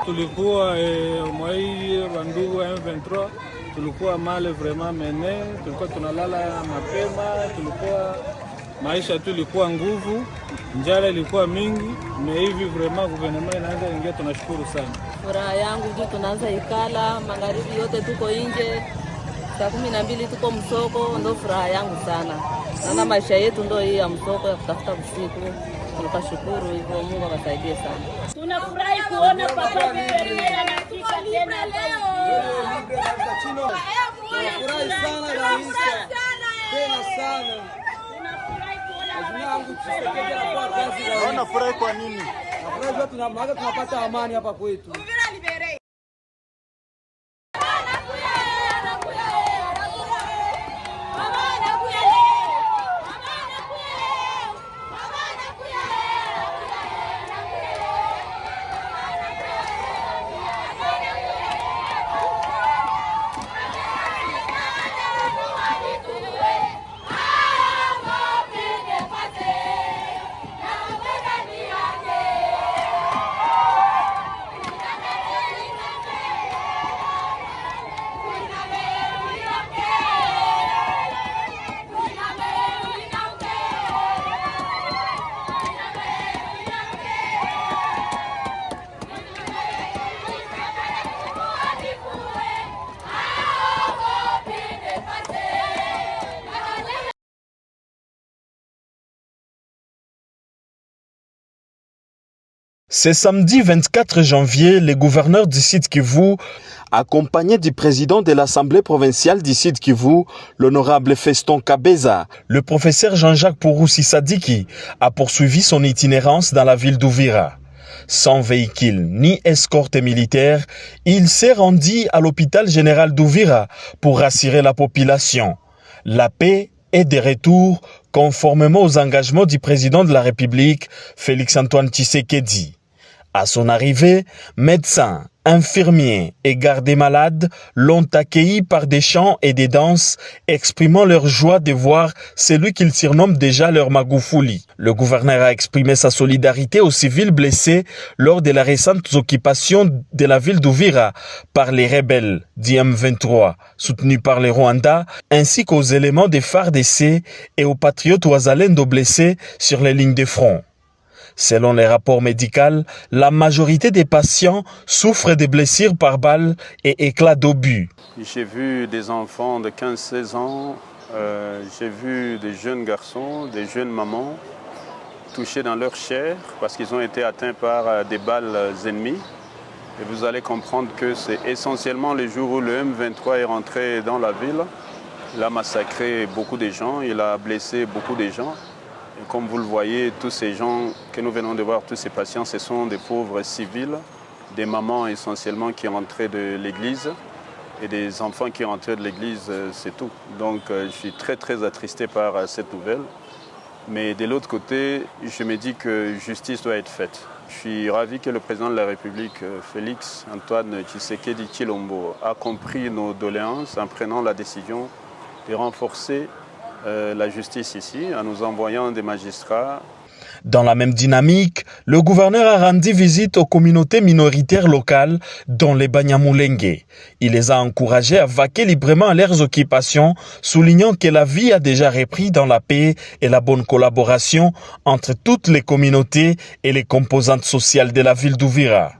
Tulikuwa mwai bandugu M23, tulikuwa male vraiment mene, tulikuwa tunalala mapema, tulikuwa maisha tu ilikuwa nguvu, njala ilikuwa mingi, na hivi vraiment gouvernement inaanza ingia, tunashukuru sana. Furaha yangu juu tunaanza ikala, magharibi yote tuko nje, saa 12 tuko msoko, ndo furaha yangu sana. Na maisha yetu ndo hii ya msoko ya kutafuta usiku. Tunashukuru hivyo, Mungu akasaidie sana. Tunafurahi kuona papa Vivier anafika tena leo. Tunafurahi sana rais. Tena sana. Tunafurahi kuona yangu Tshisekedi anakuwa kazi. Unafurahi kwa nini? Nafurahi tunapata amani hapa kwetu. Ce samedi 24 janvier, le gouverneur du Sud Kivu, accompagné du président de l'Assemblée provinciale du Sud Kivu, l'honorable Feston Kabeza, le professeur Jean-Jacques Pouroussi Sadiki a poursuivi son itinérance dans la ville d'Uvira. Sans véhicule ni escorte militaire, il s'est rendu à l'hôpital général d'Uvira pour rassurer la population. La paix est de retour conformément aux engagements du président de la République, Félix-Antoine Tshisekedi. À son arrivée, médecins, infirmiers et gardes-malades l'ont accueilli par des chants et des danses, exprimant leur joie de voir celui qu'ils surnomment déjà leur Magoufouli. Le gouverneur a exprimé sa solidarité aux civils blessés lors de la récente occupation de la ville d'Uvira par les rebelles du M23, soutenus par le Rwanda, ainsi qu'aux éléments des FARDC et aux patriotes ouazalendo blessés sur les lignes de front. Selon les rapports médicaux, la majorité des patients souffrent de blessures par balles et éclats d'obus. J'ai vu des enfants de 15-16 ans, j'ai vu des jeunes garçons, des jeunes mamans touchés dans leur chair parce qu'ils ont été atteints par des balles ennemies. Et vous allez comprendre que c'est essentiellement le jour où le M23 est rentré dans la ville. Il a massacré beaucoup de gens, il a blessé beaucoup de gens. Et comme vous le voyez, tous ces gens que nous venons de voir, tous ces patients, ce sont des pauvres civils, des mamans essentiellement qui rentraient de l'église et des enfants qui rentraient de l'église, c'est tout. Donc je suis très attristé par cette nouvelle. Mais de l'autre côté, je me dis que justice doit être faite. Je suis ravi que le président de la République, Félix-Antoine Tshisekedi Tshilombo, a compris nos doléances en prenant la décision de renforcer la justice ici, en nous envoyant des magistrats. Dans la même dynamique, le gouverneur a rendu visite aux communautés minoritaires locales, dont les Banyamulenge. Il les a encouragés à vaquer librement à leurs occupations, soulignant que la vie a déjà repris dans la paix et la bonne collaboration entre toutes les communautés et les composantes sociales de la ville d'Uvira.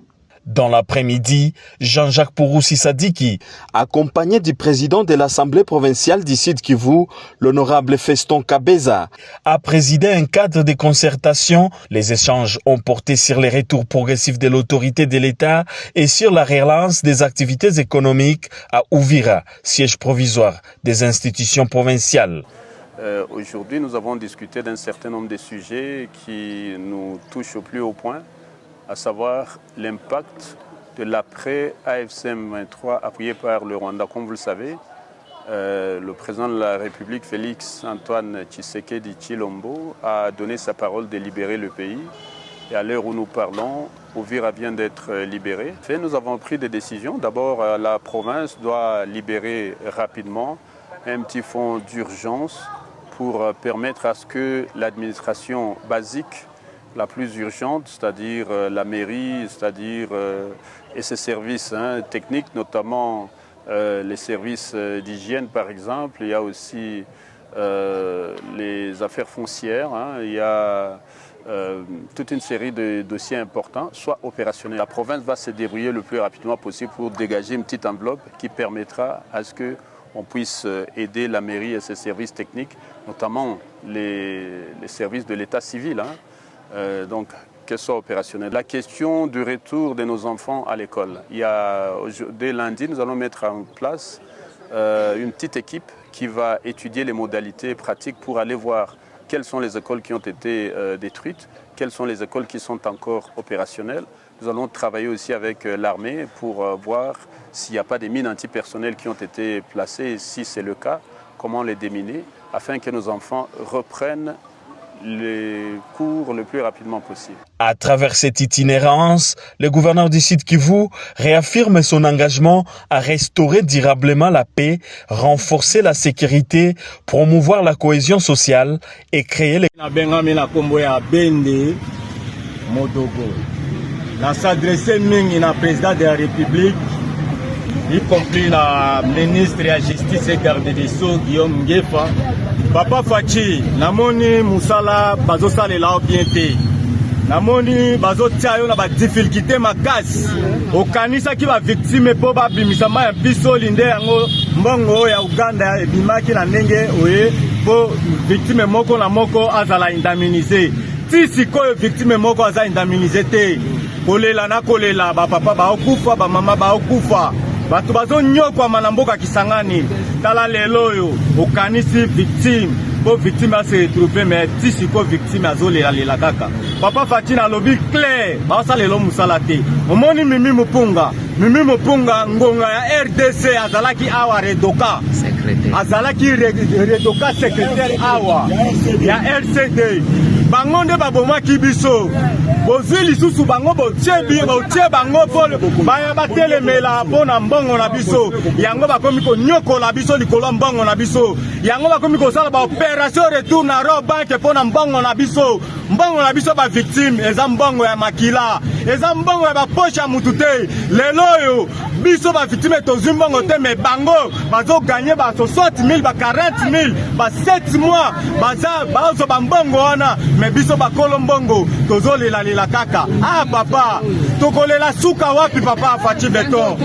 Dans l'après-midi, Jean-Jacques Pouroussi Sadiki, accompagné du président de l'Assemblée provinciale du Sud Kivu, l'honorable Feston Kabeza, a présidé un cadre de concertation. Les échanges ont porté sur les retours progressifs de l'autorité de l'État et sur la relance des activités économiques à Uvira, siège provisoire des institutions provinciales. Aujourd'hui, nous avons discuté d'un certain nombre de sujets qui nous touchent au plus haut point, à savoir l'impact de l'après-AFC-M23 appuyé par le Rwanda. Comme vous le savez, le président de la République, Félix-Antoine Tshisekedi Tshilombo, a donné sa parole de libérer le pays. Et à l'heure où nous parlons, Uvira vient d'être libéré. Nous avons pris des décisions. D'abord, la province doit libérer rapidement un petit fonds d'urgence pour permettre à ce que l'administration basique la plus urgente, c'est-à-dire la mairie, c'est-à-dire et ses services techniques, notamment les services d'hygiène par exemple. Il y a aussi les affaires foncières, il y a toute une série de dossiers importants, soit opérationnels. La province va se débrouiller le plus rapidement possible pour dégager une petite enveloppe qui permettra à ce qu'on puisse aider la mairie et ses services techniques, notamment les services de l'état civil. Donc, qu'elle soit opérationnelle. La question du retour de nos enfants à l'école. Dès lundi, nous allons mettre en place une petite équipe qui va étudier les modalités pratiques pour aller voir quelles sont les écoles qui ont été détruites, quelles sont les écoles qui sont encore opérationnelles. Nous allons travailler aussi avec l'armée pour voir s'il n'y a pas des mines antipersonnelles qui ont été placées, et si c'est le cas, comment les déminer, afin que nos enfants reprennent les cours le plus rapidement possible. À travers cette itinérance, le gouverneur du Sud Kivu réaffirme son engagement à restaurer durablement la paix, renforcer la sécurité, promouvoir la cohésion sociale et créer les... La s'adresser mingi na président de la République, y compris la ministre de la Justice et garde des Sceaux Guillaume Ngefa. Papa Fachi, namoni musala bazo salela bien te. Namoni bazo tiayo na ba difficulté makasi. Okanisa ki ba victime po ba bimisama ya biso linde yango mbongo ya Uganda ebimaki na ndenge oye po victime moko na moko azala indemnisé. Si sikoyo victime moko aza indemnisé te. kolela na kolela ba papa ba okufa ba mama ba okufa bato bazo nyokwa manamboka Kisangani tala lelo yo okanisi victime po victime se retrouver mais tisi ko victime azolela lela kaka papa Fatina lobi clair ba sa lelo musala te omoni Mimi Mupunga ngonga ya RDC azalaki awa redoka azalaki redoka secrétaire awa ya RCD bango nde babomaki biso bozwi lisusu bango botie bango pole baya batelemela mpona mbongo na biso yango bakomi konyokola biso likolo mbongo na biso yango bakomi kosala baopération retour na ro banke mpona mbongo na biso ba victime eza mbongo ya makila eza mbongo ya baposhe ya mutu te lelo oyo biso ba victime tozwi mbongo te me bango bazoganye ba 60,000 ba 40,000 ba 7 mois bazo bambongo wana me biso bakolo mbongo tozolela kaka papa tokolela suka wapi papa Fachi Beton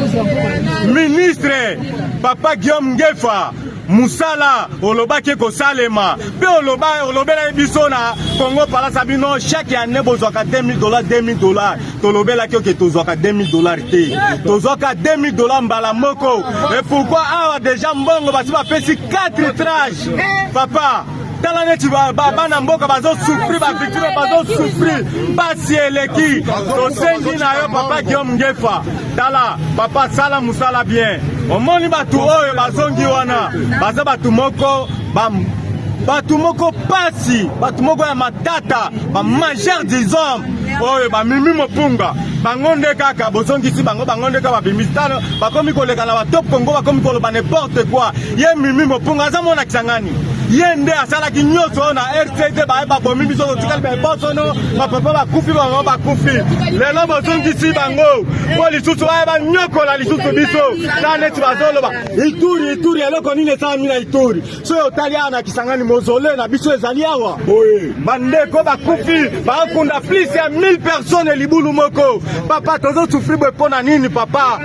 ministre papa Guillaume Ngefa musala olobaki kosalema pe olobela biso na Congo palasa bino chaque année bozwaka $2,000 tolobela ki tozwaka $2,000 te tozwaka $2,000 mbala moko et pourquoi awa déjà mbongo basi bapesi 4 trages papa tala neti bana mboka bazosufri bavictime bazosufri basi eleki tosengi na yo papa Guillaume Ngefa tala papa sala musala bien omoni batu oyo bazongi wana baza batu moko pasi batu moko ya matata ba majeur des hommes oyo ba Mimi Mupunga bango nde kaka bozongisi bango nde kaka babimisitano bakomi koleka na batop Congo bakomi koloba n'importe quoi ye Mimi Mupunga aza mona Kisangani ye nde asalaki nyonso na RCD babomi biso kotikali babosono bapapa bakufi bango bakufi lelo bozongisi bango po lisusu baye banyokola lisusu biso na neti bazoloba Ituri eloko nini esala na Ituri soki otali awa na Kisangani mozole na biso ezali awa bandeko bakufi bakunda plus ya 1000 personnes libulu moko papa tozosufri mpona nini papa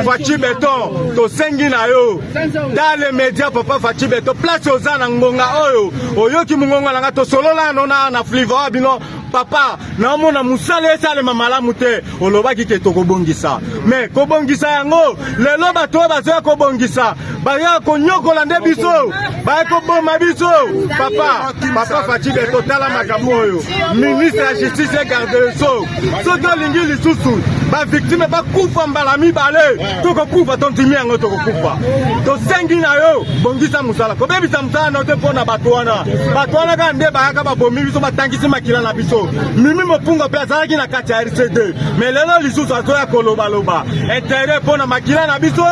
Fachi Beton tosengi na yo dans les médias papa Fachi Beton place ozana ngonga oyo oyoki mungonga nanga tosolola nona na fliva bino papa naomona musala esalema malamu te olobaki ke tokobongisa mais kobongisa yango lelo bato bazoya kobongisa baya konyokola nde biso baya koboma biso papa Fachi Beton tala makambo oyo ministre ya justice et garde des sceaux soki olingi lisusu bavictime bakufa mbala mibale tokokufa tontimi yango tokokufa tosengi na yo bongisa musala kobebisa musala na te mpona bato wana kaka nde bayaka babomi biso batangisi makila na biso Mimi Mupunga mpe azalaki na kati ya RCD me lelo lisusu azoya kolobaloba intere mpona makila na biso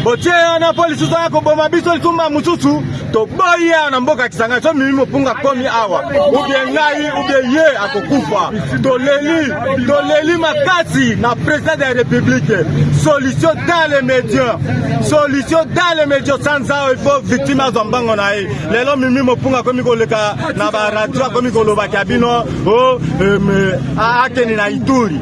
botie wana po lisusu aya koboma biso lisumba mosusu toboyi ya na mboka Kisangani so Mimi Mupunga komi awa ubie ngai ubie ye akokufa toleli makasi na président de la République solution dans les médias sans ça il faut victime azwa mbango na ye lelo Mimi Mupunga komi koleka na baradio komi kolobaki abino akeni na Ituri